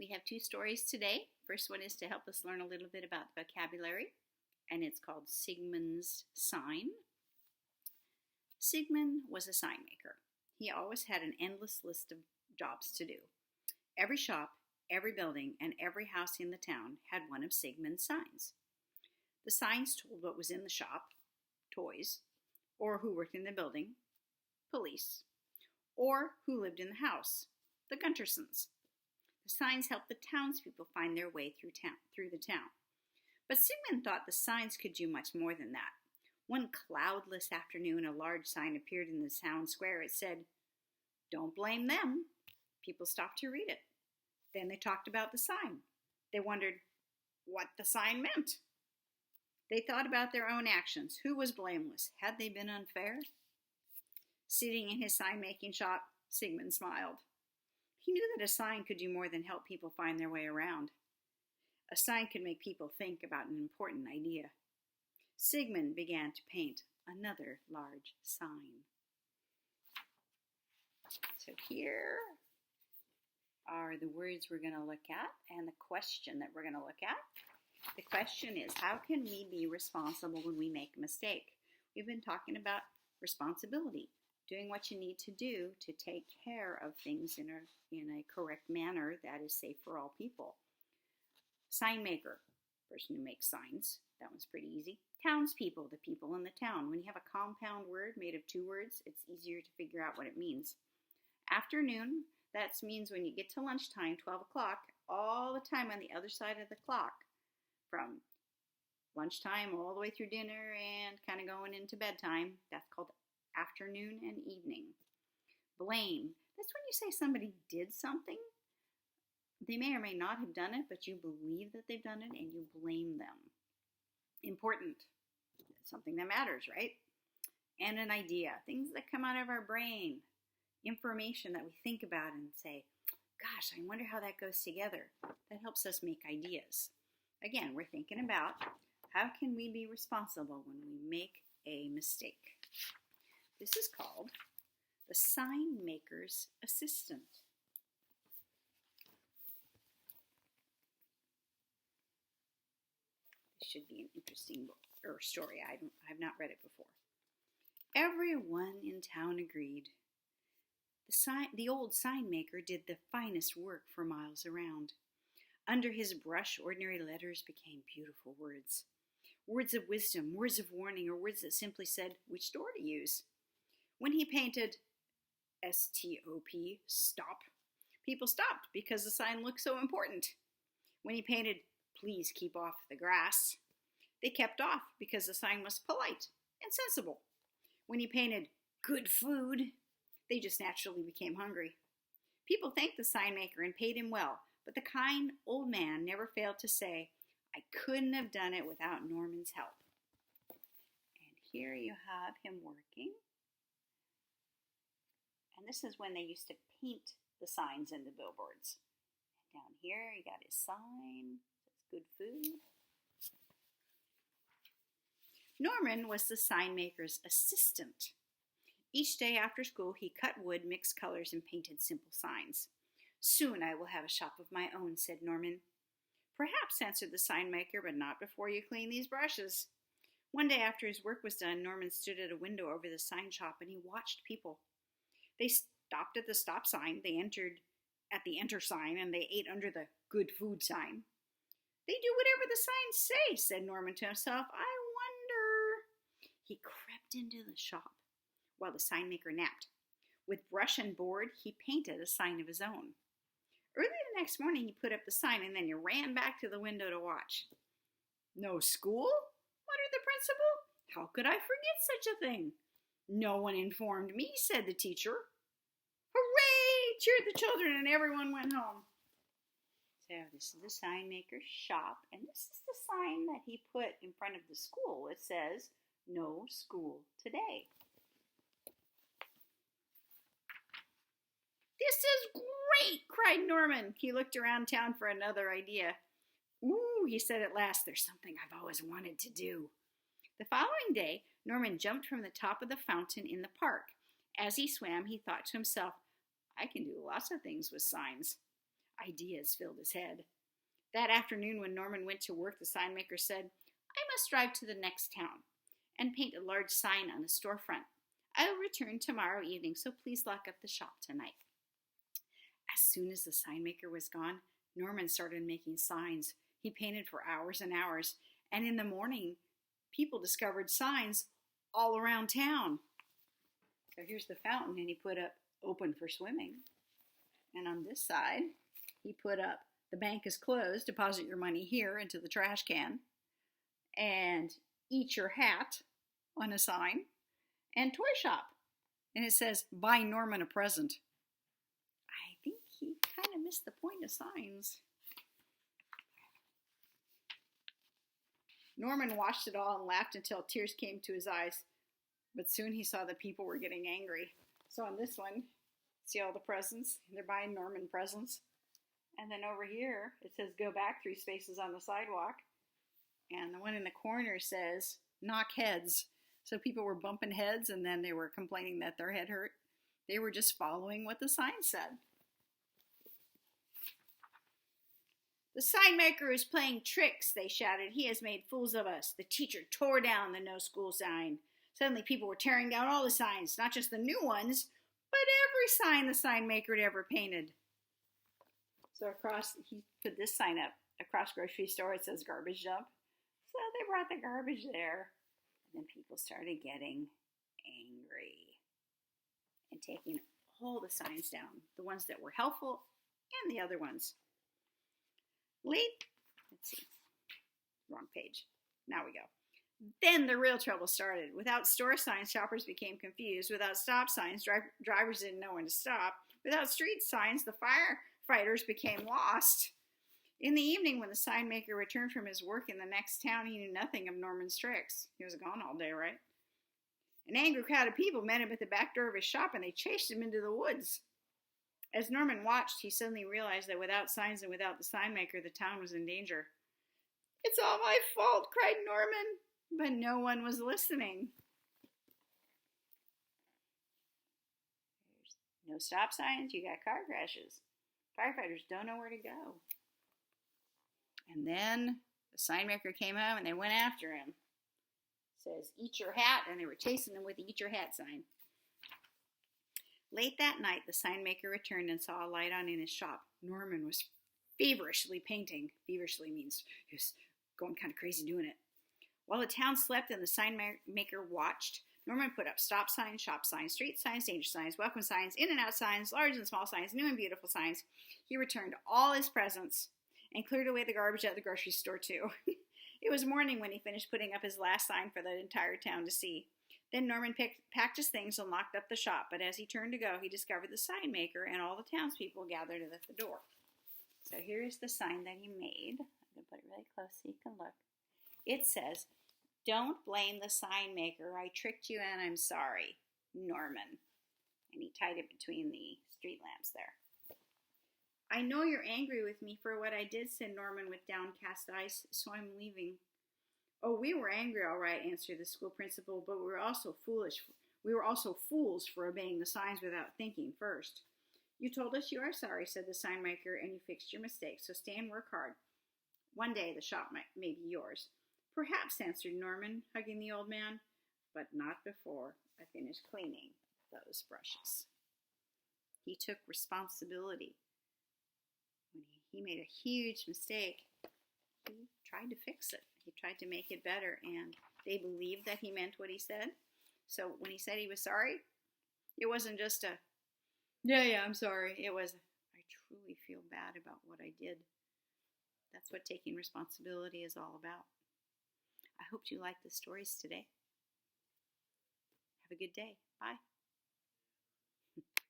We have two stories today. First one is to help us learn a little bit about the vocabulary, and it's called Sigmund's sign. Sigmund was a sign maker. He always had an endless list of jobs to do. Every shop, every building, and every house in the town had one of Sigmund's signs. The signs told what was in the shop, toys, or who worked in the building, police, or who lived in the house, the Guntersons. The signs helped the townspeople find their way through the town. But Sigmund thought the signs could do much more than that. One cloudless afternoon, a large sign appeared in the town square. It said, "Don't blame them." People stopped to read it. Then they talked about the sign. They wondered what the sign meant. They thought about their own actions. Who was blameless? Had they been unfair? Sitting in his sign-making shop, Sigmund smiled. He knew that a sign could do more than help people find their way around. A sign could make people think about an important idea. Sigmund began to paint another large sign. So here are the words we're going to look at and the question that we're going to look at. The question is, how can we be responsible when we make a mistake? We've been talking about responsibility, doing what you need to do to take care of things in a correct manner that is safe for all people. Sign maker, person who makes signs. That one's pretty easy. Townspeople, the people in the town. When you have a compound word made of two words, it's easier to figure out what it means. Afternoon, that means when you get to lunchtime, 12 o'clock, all the time on the other side of the clock, from lunchtime all the way through dinner and kind of going into bedtime, that's called afternoon and evening. Blame, that's when you say somebody did something. They may or may not have done it, but you believe that they've done it and you blame them. Important, something that matters, right? And an idea, things that come out of our brain, information that we think about and say, gosh, I wonder how that goes together. That helps us make ideas. Again, we're thinking about how can we be responsible when we make a mistake. This is called the sign maker's assistant. This should be an interesting book or story. I've not read it before. Everyone in town agreed. The old sign maker did the finest work for miles around. Under his brush, ordinary letters became beautiful words. Words of wisdom, words of warning, or words that simply said which door to use. When he painted S-T-O-P, stop, people stopped because the sign looked so important. When he painted, please keep off the grass, they kept off because the sign was polite and sensible. When he painted good food, they just naturally became hungry. People thanked the sign maker and paid him well, but the kind old man never failed to say, I couldn't have done it without Norman's help. And here you have him working. And this is when they used to paint the signs in the billboards. And down here, you got his sign. That's good food. Norman was the sign maker's assistant. Each day after school, he cut wood, mixed colors, and painted simple signs. Soon I will have a shop of my own, said Norman. Perhaps, answered the sign maker, but not before you clean these brushes. One day after his work was done, Norman stood at a window over the sign shop and he watched people. They stopped at the stop sign, they entered at the enter sign, and they ate under the good food sign. They do whatever the signs say, said Norman to himself. I wonder. He crept into the shop while the sign maker napped. With brush and board, he painted a sign of his own. Early the next morning, he put up the sign, and then he ran back to the window to watch. No school? Muttered the principal. How could I forget such a thing? No one informed me, said the teacher. Hooray! Cheered the children, and everyone went home. So this is the sign maker's shop, and this is the sign that he put in front of the school. It says, no school today. This is great, cried Norman. He looked around town for another idea. Ooh, he said at last, there's something I've always wanted to do. The following day, Norman jumped from the top of the fountain in the park. As he swam, he thought to himself, I can do lots of things with signs. Ideas filled his head. That afternoon when Norman went to work, the sign maker said, "I must drive to the next town and paint a large sign on the storefront. I'll return tomorrow evening, so please lock up the shop tonight." As soon as the sign maker was gone, Norman started making signs. He painted for hours and hours, and in the morning, people discovered signs all around town. So here's the fountain, and he put up "Open for swimming." And on this side, he put up "The bank is closed, deposit your money here into the trash can," and "Eat your hat" on a sign, and "Toy shop." And it says, "Buy Norman a present." I think he kind of missed the point of signs. Norman watched it all and laughed until tears came to his eyes. But soon he saw that people were getting angry. So on this one, see all the presents? They're buying Norman presents. And then over here, it says "Go back" 3 spaces on the sidewalk. And the one in the corner says "Knock heads." So people were bumping heads, and then they were complaining that their head hurt. They were just following what the sign said. "The sign maker is playing tricks," they shouted. "He has made fools of us." The teacher tore down the "No school" sign. Suddenly people were tearing down all the signs, not just the new ones, but every sign the sign maker had ever painted. So he put this sign up. Across grocery store, it says "Garbage dump." So they brought the garbage there. And then people started getting angry and taking all the signs down, the ones that were helpful and the other ones. Let's see, wrong page. Now we go. Then the real trouble started. Without store signs, shoppers became confused. Without stop signs, drivers didn't know when to stop. Without street signs, the firefighters became lost. In the evening, when the sign maker returned from his work in the next town, he knew nothing of Norman's tricks. He was gone all day, right? An angry crowd of people met him at the back door of his shop, and they chased him into the woods. As Norman watched, he suddenly realized that without signs and without the sign maker, the town was in danger. "It's all my fault," cried Norman. But no one was listening. There's no stop signs, you got car crashes. Firefighters don't know where to go. And then the sign maker came home and they went after him. It says "Eat your hat," and they were chasing him with the "Eat your hat" sign. Late that night, the sign maker returned and saw a light on in his shop. Norman was feverishly painting. Feverishly means he was going kind of crazy doing it. While the town slept and the sign maker watched, Norman put up stop signs, shop signs, street signs, danger signs, welcome signs, in and out signs, large and small signs, new and beautiful signs. He returned all his presents and cleared away the garbage at the grocery store too. It was morning when he finished putting up his last sign for the entire town to see. Then Norman packed his things and locked up the shop, but as he turned to go, he discovered the sign maker and all the townspeople gathered at the door. So here's the sign that he made. I'm going to put it really close so you can look. It says, "Don't blame the sign maker. I tricked you and I'm sorry. Norman." And he tied it between the street lamps there. "I know you're angry with me for what I did," said Norman with downcast eyes, "so I'm leaving." "Oh, we were angry, all right," answered the school principal, "but we were also foolish. We were also fools for obeying the signs without thinking first." "You told us you are sorry," said the sign maker, "and you fixed your mistake, so stay and work hard. One day the shop may be yours." "Perhaps," answered Norman, hugging the old man, "but not before I finish cleaning those brushes." He took responsibility. When he made a huge mistake, he tried to fix it. He tried to make it better, and they believed that he meant what he said. So when he said he was sorry, it wasn't just a, yeah, I'm sorry. It was, I truly feel bad about what I did. That's what taking responsibility is all about. I hope you liked the stories today. Have a good day. Bye.